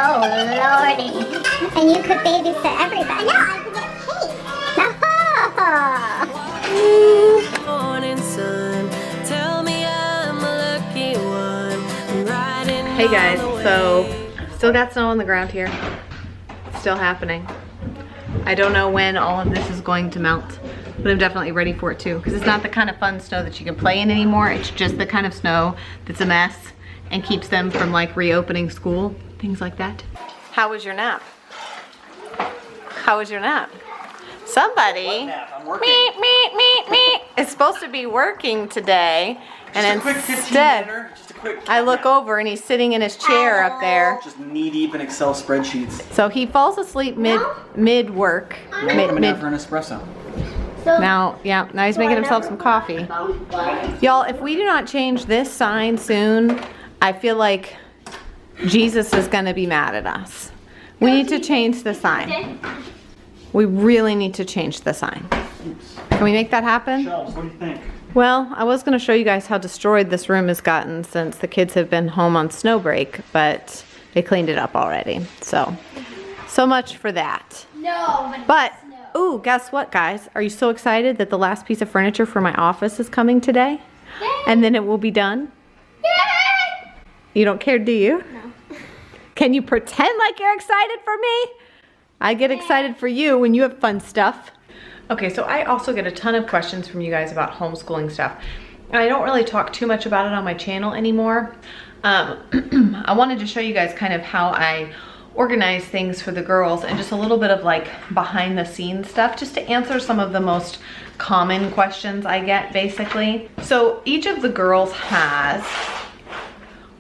Oh, lordy. And you could babysit everybody. No, I could get paid. Morning sun, tell me I'm a lucky one. I'm riding Hey guys, all the so way. still got snow on the ground here. It's still happening. I don't know when all of this is going to melt, but I'm definitely ready for it too, because it's not the kind of fun snow that you can play in anymore. It's just the kind of snow that's a mess and keeps them from like reopening school, things like that. How was your nap? How was your nap? Somebody, I'm working. it's supposed to be working today, and Just a quick 15 instead, minute, just a quick I look over and he's sitting in his chair up there. just knee deep in Excel spreadsheets. So he falls asleep mid work. Coming down for an espresso. Now he's making himself some coffee. Y'all, if we do not change this sign soon, I feel like Jesus is gonna be mad at us. We need to change the sign. We really need to change the sign. Can we make that happen? Shelves, what do you think? Well, I was going to show you guys how destroyed this room has gotten since the kids have been home on snow break, but they cleaned it up already. So much for that. No, But, ooh, guess what, guys? Are you so excited that the last piece of furniture for my office is coming today? Yay. And then it will be done? Yay! You don't care, do you? No. Can you pretend like you're excited for me? I get excited for you when you have fun stuff. Okay, so I also get a ton of questions from you guys about homeschooling stuff. And I don't really talk too much about it on my channel anymore. I wanted to show you guys kind of how I organize things for the girls and just a little bit of like behind the scenes stuff just to answer some of the most common questions I get basically. So each of the girls has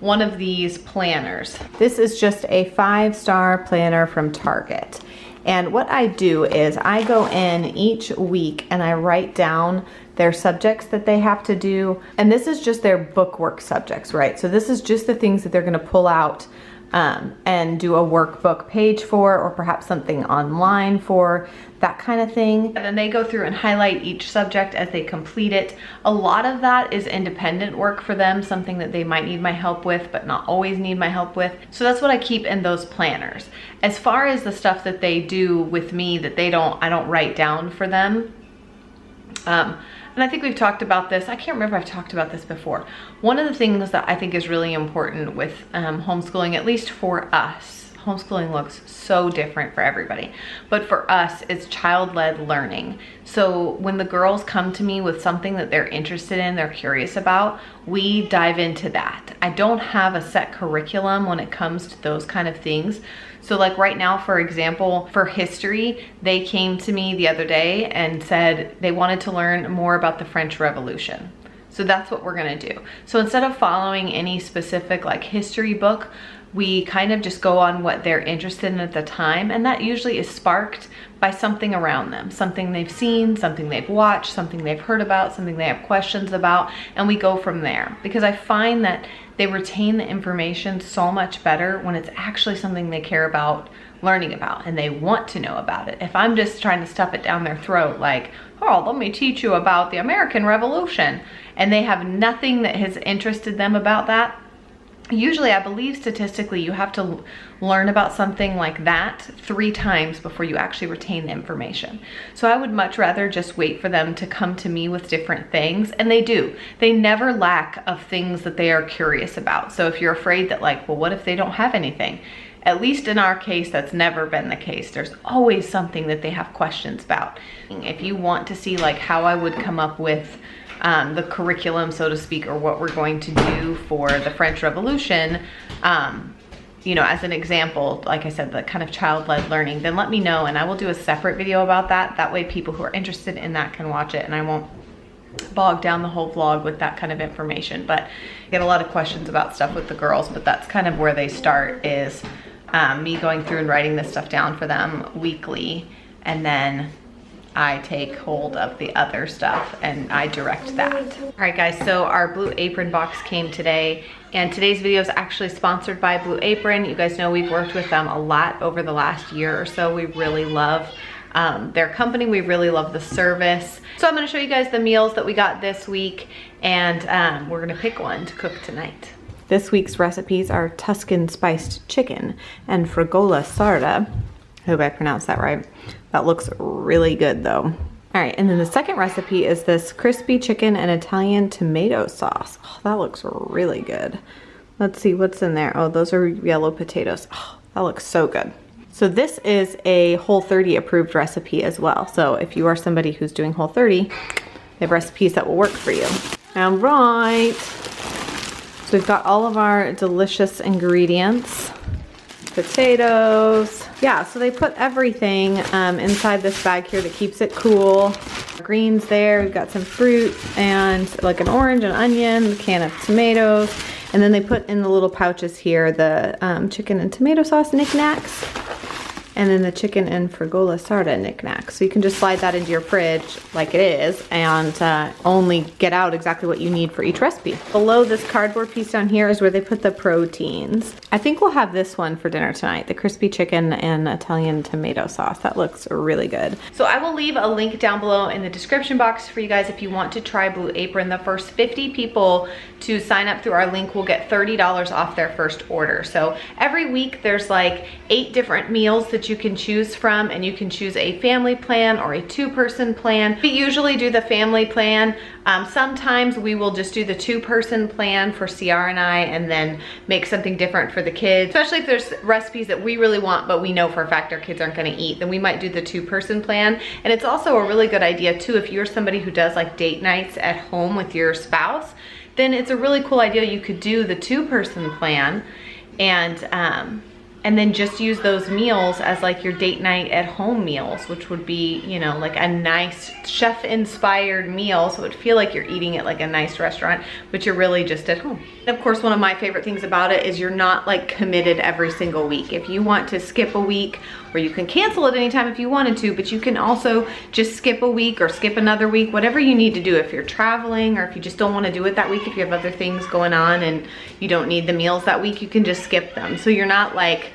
one of these planners. This is just a 5-star planner from Target. And what I do is I go in each week and I write down their subjects that they have to do. And this is just their bookwork subjects, right? So this is just the things that they're gonna pull out and do a workbook page for, or perhaps something online for, that kind of thing. And then they go through and highlight each subject as they complete it. A lot of that is independent work for them, something that they might need my help with, but not always need my help with. So that's what I keep in those planners. As far as the stuff that they do with me that I don't write down for them, and I think we've talked about this. I can't remember if I've talked about this before. One of the things that I think is really important with homeschooling, at least for us, homeschooling looks so different for everybody, but for us, it's child-led learning. So when the girls come to me with something that they're interested in, they're curious about, we dive into that. I don't have a set curriculum when it comes to those kind of things. So like right now, for example, for history, they came to me the other day and said they wanted to learn more about the French Revolution. So that's what we're gonna do. So instead of following any specific like history book, we kind of just go on what they're interested in at the time, and that usually is sparked by something around them, something they've seen, something they've watched, something they've heard about, something they have questions about, and we go from there. Because I find that they retain the information so much better when it's actually something they care about learning about and they want to know about it. If I'm just trying to stuff it down their throat like, oh, let me teach you about the American Revolution, and they have nothing that has interested them about that, usually I believe statistically you have to learn about something like that 3 times before you actually retain the information. So I would much rather just wait for them to come to me with different things, and they do. They never lack of things that they are curious about. So if you're afraid that like, well, what if they don't have anything? At least in our case, that's never been the case. There's always something that they have questions about. If you want to see like how I would come up with the curriculum, so to speak, or what we're going to do for the French Revolution, you know, as an example, like I said, the kind of child-led learning, then let me know and I will do a separate video about that. That way people who are interested in that can watch it and I won't bog down the whole vlog with that kind of information. But I get a lot of questions about stuff with the girls, but that's kind of where they start, is me going through and writing this stuff down for them weekly, and then I take hold of the other stuff and I direct that. All right guys, so our Blue Apron box came today, and today's video is actually sponsored by Blue Apron. You guys know we've worked with them a lot over the last year or so. We really love their company. We really love the service. So I'm gonna show you guys the meals that we got this week, and we're gonna pick one to cook tonight. This week's recipes are Tuscan spiced chicken and frigola sarda. I hope I pronounced that right. That looks really good though. All right, and then the second recipe is this crispy chicken and Italian tomato sauce. Oh, that looks really good. Let's see what's in there. Oh, those are yellow potatoes. Oh, that looks so good. So this is a Whole30 approved recipe as well. So if you are somebody who's doing Whole30, they have recipes that will work for you. All right. So we've got all of our delicious ingredients. Potatoes. Yeah, so they put everything inside this bag here that keeps it cool. Greens there, we've got some fruit and like an orange, an onion, a can of tomatoes. And then they put in the little pouches here the chicken and tomato sauce knickknacks. And then the chicken and frigola sarda knickknacks. So you can just slide that into your fridge like it is and only get out exactly what you need for each recipe. Below this cardboard piece down here is where they put the proteins. I think we'll have this one for dinner tonight, the crispy chicken and Italian tomato sauce. That looks really good. So I will leave a link down below in the description box for you guys if you want to try Blue Apron. The first 50 people to sign up through our link will get $30 off their first order. So every week there's like 8 different meals that you can choose from, and you can choose a family plan or a 2-person plan. We usually do the family plan. Sometimes we will just do the 2-person plan for CR and I, and then make something different for the kids. Especially if there's recipes that we really want, but we know for a fact our kids aren't gonna eat, then we might do the 2-person plan. And it's also a really good idea too, if you're somebody who does like date nights at home with your spouse, then it's a really cool idea. You could do the 2-person plan and then just use those meals as like your date night at home meals, which would be, you know, like a nice chef inspired meal. So it would feel like you're eating at like a nice restaurant, but you're really just at home. And of course, one of my favorite things about it is you're not like committed every single week. If you want to skip a week, or you can cancel it anytime if you wanted to, but you can also just skip a week or skip another week, whatever you need to do. If you're traveling or if you just don't want to do it that week, if you have other things going on and you don't need the meals that week, you can just skip them. So you're not like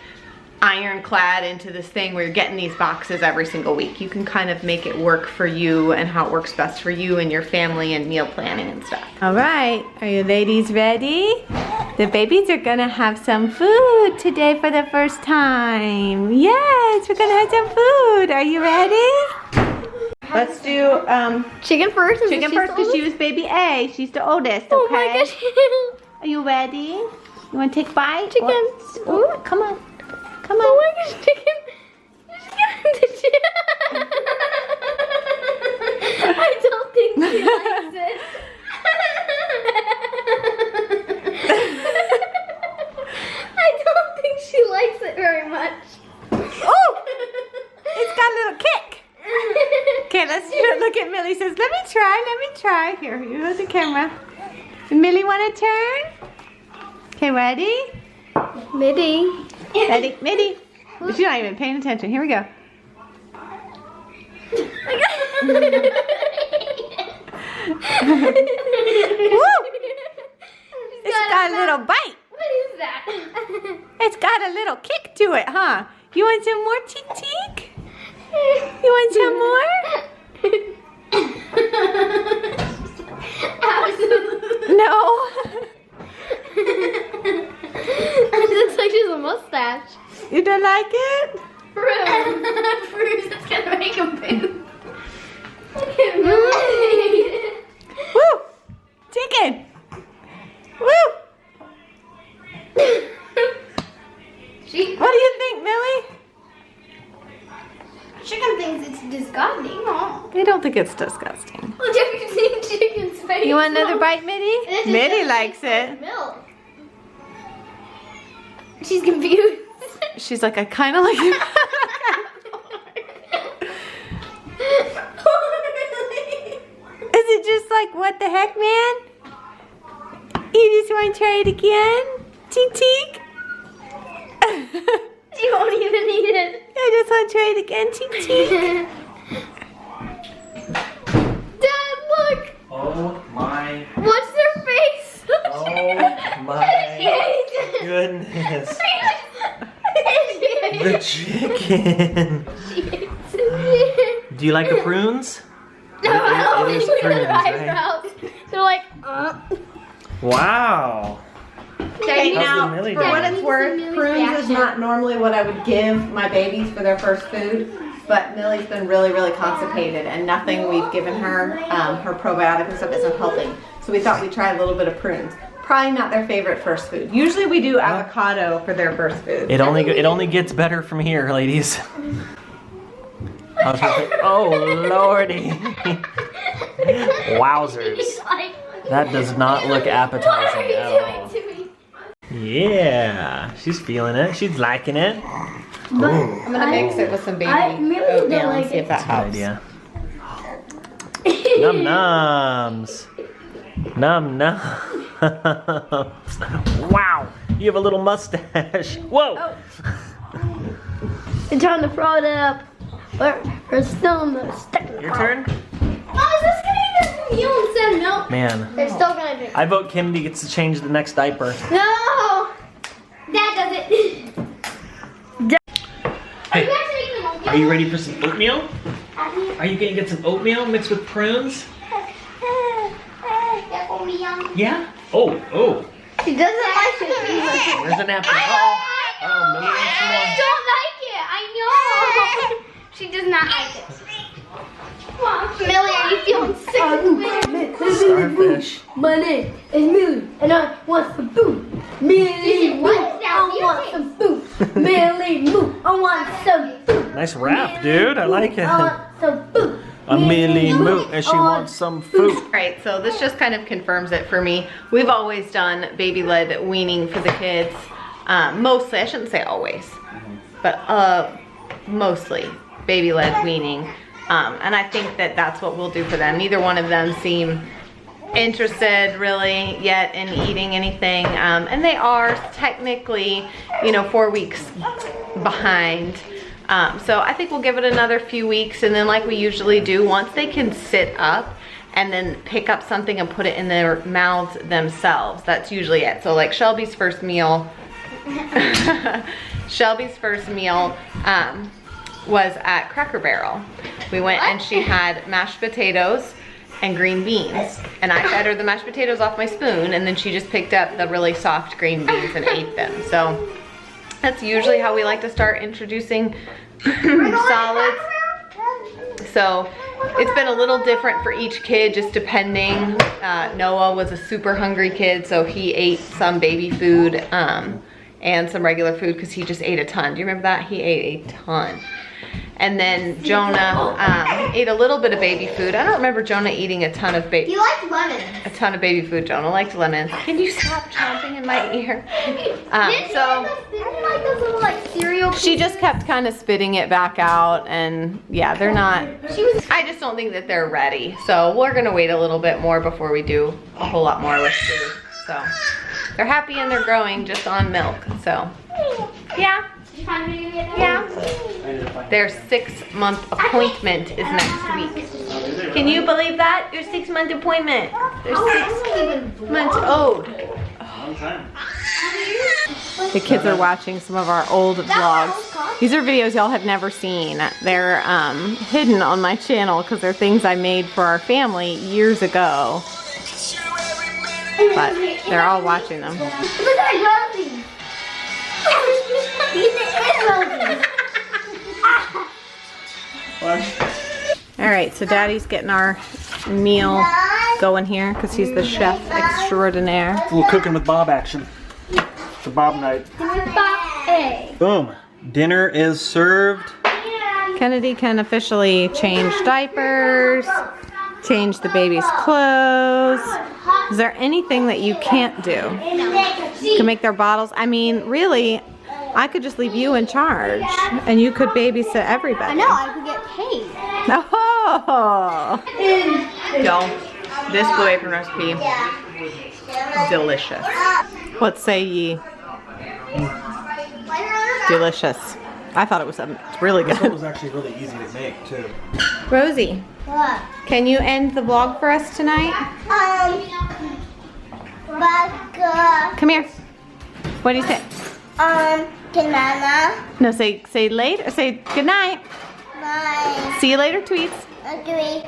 ironclad into this thing where you're getting these boxes every single week. You can kind of make it work for you and how it works best for you and your family and meal planning and stuff. All right, are you ladies ready? The babies are gonna have some food today for the first time. Yes, we're gonna have some food. Are you ready? Let's do Chicken first. chicken first because she was baby A. She's the oldest, okay? Oh my gosh. Are you ready? You wanna take a bite? Chicken. Oh, come on. Come on. Oh my gosh, chicken. I don't think she likes it. I don't think she likes it very much. Oh! It's got a little kick. Okay, let's look at Millie. Says, let me try. Here, you hold the camera. Millie, want to turn? Okay, ready? Middy. Ready? Millie. She's not even paying attention. Here we go. Woo! It's got a little bite. What is that? It's got a little kick to it, huh? You want some more, Cheek Cheek? You want some more? Absolutely. No. It looks like she has a mustache. You don't like it? Bruce, it's gonna make him poop. Woo! Chicken! Woo! What do you think, Millie? Chicken thinks it's disgusting. Oh. They don't think it's disgusting. Well, have you seen chicken's face? You want another bite, Mitty? It just Mitty doesn't likes taste it. like milk. She's confused. She's like, I kind of like it. Is it just like, what the heck, man? You just want to try it again? Tink tink? She won't even eat it. I just want to try it again, tink tink. Dad, look. Oh my. What's their face? Oh my goodness. The chicken. Do you like the prunes? No, I don't It is think prunes, their right? eyebrows. They're like, Wow. Look Hey, How's now, the Millie for what doing? it's worth, prunes is not normally what I would give my babies for their first food, but Millie's been really, really constipated, and nothing we've given her, her probiotic and stuff isn't helping. So we thought we'd try a little bit of prunes. Probably not their favorite first food. Usually we do avocado for their first food. It only gets better from here, ladies. Oh lordy! Wowzers! That does not look appetizing at all. Yeah, she's feeling it. She's liking it. I'm gonna mix it with some baby oatmeal and see if that helps. Good idea. Num nums. Num num. Wow, you have a little mustache. Whoa. They're trying to throw it up. Or still stuck. Your turn. Mom, is this gonna be this meal instead of milk? Man, They're still gonna drink. I vote Kennedy gets to change the next diaper. No! Dad does it. Hey, are you ready for some oatmeal? Are you gonna get some oatmeal mixed with prunes? Yeah? Oh. She doesn't like it. Where's the napkin? Oh, Millie wants some more. I don't like it. I know. She does not like it. Millie, are you feeling sick? Starfish. My name is Millie, and I want some food. Millie, Moo, I want some food. Millie, Moo, I want some food. Nice rap, dude. I like it. I want some food. A Millie Moo, and she wants some food. Right, so this just kind of confirms it for me. We've always done baby-led weaning for the kids. Mostly, I shouldn't say always, but mostly baby-led weaning. And I think that that's what we'll do for them. Neither one of them seem interested really yet in eating anything. And they are technically, 4 weeks behind. So I think we'll give it another few weeks, and then like we usually do, once they can sit up and then pick up something and put it in their mouths themselves, that's usually it. So like Shelby's first meal, was at Cracker Barrel. We went and she had mashed potatoes and green beans, and I fed her the mashed potatoes off my spoon, and then she just picked up the really soft green beans and ate them. So that's usually how we like to start introducing solids. So it's been a little different for each kid, just depending. Noah was a super hungry kid, so he ate some baby food and some regular food because he just ate a ton. Do you remember that? He ate a ton. And then Jonah ate a little bit of baby food. I don't remember Jonah eating a ton of baby. You like lemon. A ton of baby food. Jonah liked lemons. Can you stop chomping in my ear? Didn't like those little like cereal. She just kept kind of spitting it back out, and yeah, they're not. I just don't think that they're ready. So we're gonna wait a little bit more before we do a whole lot more with food. So they're happy and they're growing just on milk. So yeah. Yeah. Their 6-month appointment is next week. Can you believe that? Your 6-month appointment. They're 6 months old. The kids are watching some of our old vlogs. These are videos y'all have never seen. They're hidden on my channel because they're things I made for our family years ago. But they're all watching them. Look at Rosie. All right, so Daddy's getting our meal going here because he's the chef extraordinaire. A little cooking with Bob action. It's a Bob night. Boom. Dinner is served. Kennedy can officially change diapers, change the baby's clothes. Is there anything that you can't do? You can make their bottles. I mean, really, I could just leave you in charge and you could babysit everybody. I know, I could get paid. Oh! Yo, this Blue Apron recipe, delicious. What say ye? Delicious. I thought it was really This one good. was actually really easy to make too. Rosie, What? can you end the vlog for us tonight? Come here. What do you say? Banana. No, say later. Say good night. Bye. See you later, tweets. Agree.